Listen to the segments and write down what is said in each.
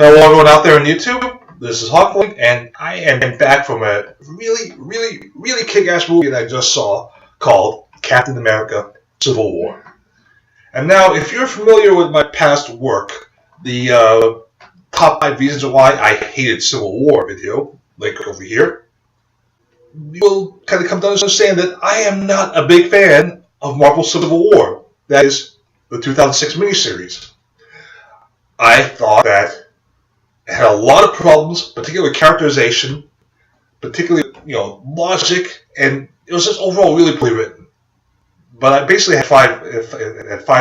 Hello, everyone out there on YouTube. This is Hawkwood, and I am back from a really kick-ass movie that I just saw called Captain America: Civil War. And now, if you're familiar with my past work, the top 5 reasons why I hated Civil War video, like over here, you will kind of come to understand that I am not a big fan of Marvel Civil War. That is, the 2006 miniseries. I thought that it had a lot of problems, particularly characterization, particularly logic, and it was just overall really poorly written. But I basically had five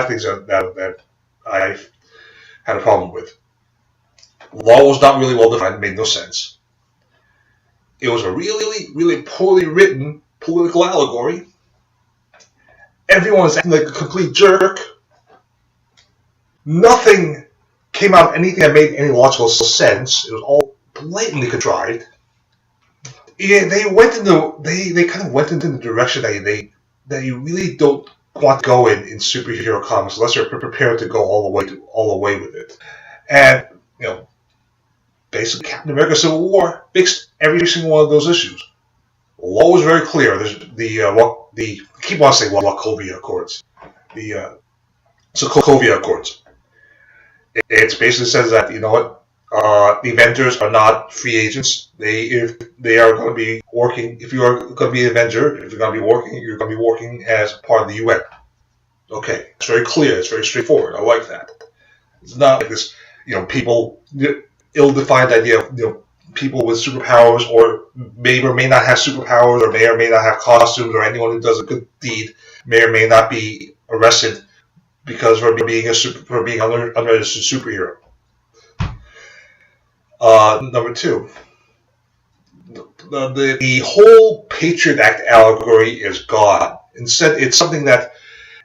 things that I had a problem with. Law was not really well defined; it made no sense. It was a really poorly written political allegory. Everyone was acting like a complete jerk. Nothing came out of anything that made any logical sense. It was all blatantly contrived. Yeah, they kind of went into the direction that you really don't want to go in superhero comics unless you're prepared to go all the way with it. And basically, Captain America: Civil War fixed every single one of those issues. The law was very clear. There's I keep on saying Wachovia Accords, the Sokovia Accords. It basically says that the Avengers are not free agents. If they are going to be working, if you are going to be an Avenger, if you're going to be working, you're going to be working as part of the UN. Okay, it's very clear. It's very straightforward. I like that. It's not like this, people ill-defined idea of people with superpowers, or may or may not have superpowers, or may not have costumes, or anyone who does a good deed may or may not be arrested because for being under a superhero. Number 2, the whole Patriot Act allegory is gone. Instead, it's something that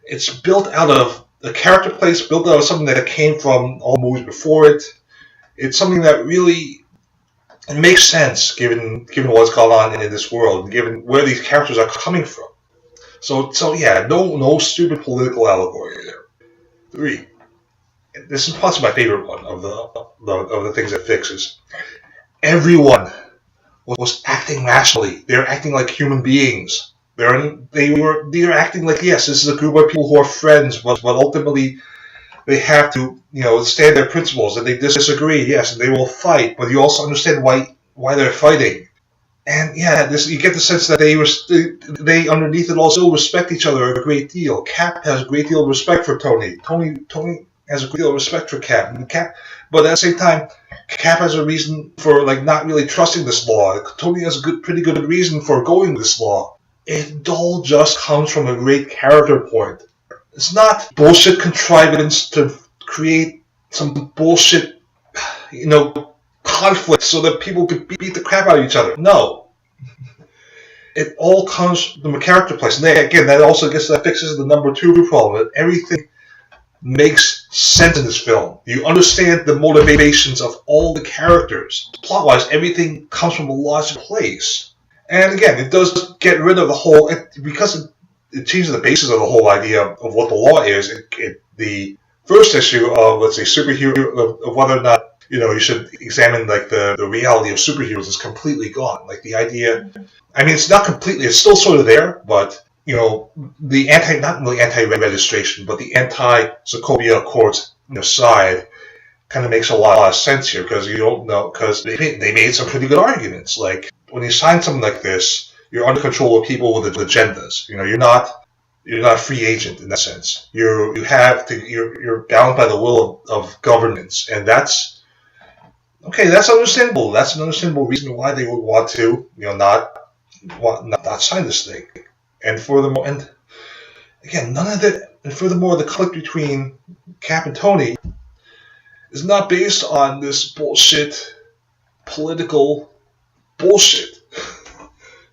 it's built out of the character place, built out of something that came from all movies before it. It's something that really makes sense given what's going on in this world, given where these characters are coming from. So yeah, no stupid political allegory there. 3. This is possibly my favorite one of the things it fixes. Everyone was acting rationally. They were acting like human beings. They were acting like, yes, this is a group of people who are friends, but ultimately they have to stand their principles, and they disagree, yes, and they will fight. But you also understand why they're fighting. And yeah, you get the sense that they underneath it all still respect each other a great deal. Cap has a great deal of respect for Tony. Tony has a great deal of respect for Cap. But at the same time, Cap has a reason for not really trusting this law. Tony has a pretty good reason for going with this law. It all just comes from a great character point. It's not bullshit contrivance to create some bullshit, conflict so that people could beat the crap out of each other. No. It all comes from a character place. And again, that fixes the number 2 problem. That everything makes sense in this film. You understand the motivations of all the characters. Plot-wise, everything comes from a logical place. And again, it does get rid of the whole, because it changes the basis of the whole idea of what the law is. The first issue of, let's say, superhero, of whether or not you should examine the reality of superheroes is completely gone. The idea, it's not completely, it's still sort of there, but the not really anti-registration, but the anti-Sokovia Accords side kind of makes a lot of sense here, because because they made some pretty good arguments. Like, when you sign something like this, you're under control of people with agendas. You're not a free agent in that sense. You're bound by the will of governments, and that's okay. That's understandable. That's an understandable reason why they would want to not sign this thing. And furthermore, the conflict between Cap and Tony is not based on this bullshit political bullshit,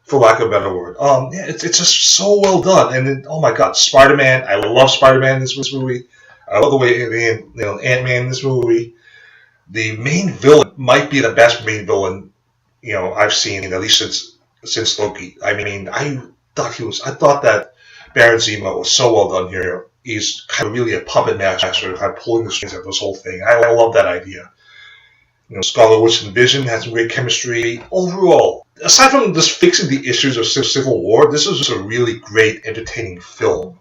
for lack of a better word. It's just so well done. And then, oh my God, Spider-Man! I love Spider-Man in this movie. I love the way Ant-Man in this movie. The main villain might be the best main villain I've seen, at least since Loki. I thought that Baron Zemo was so well done here. He's kind of really a puppet master, kind of pulling the strings of this whole thing. I love that idea. Scarlet Witch and Vision had some great chemistry. Overall, aside from just fixing the issues of Civil War, this was just a really great, entertaining film.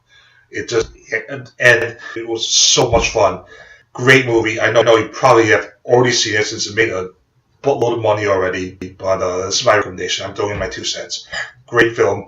And it was so much fun. Great movie. I know you probably have already seen it since it made a buttload of money already, but this is my recommendation. I'm throwing in my 2 cents. Great film.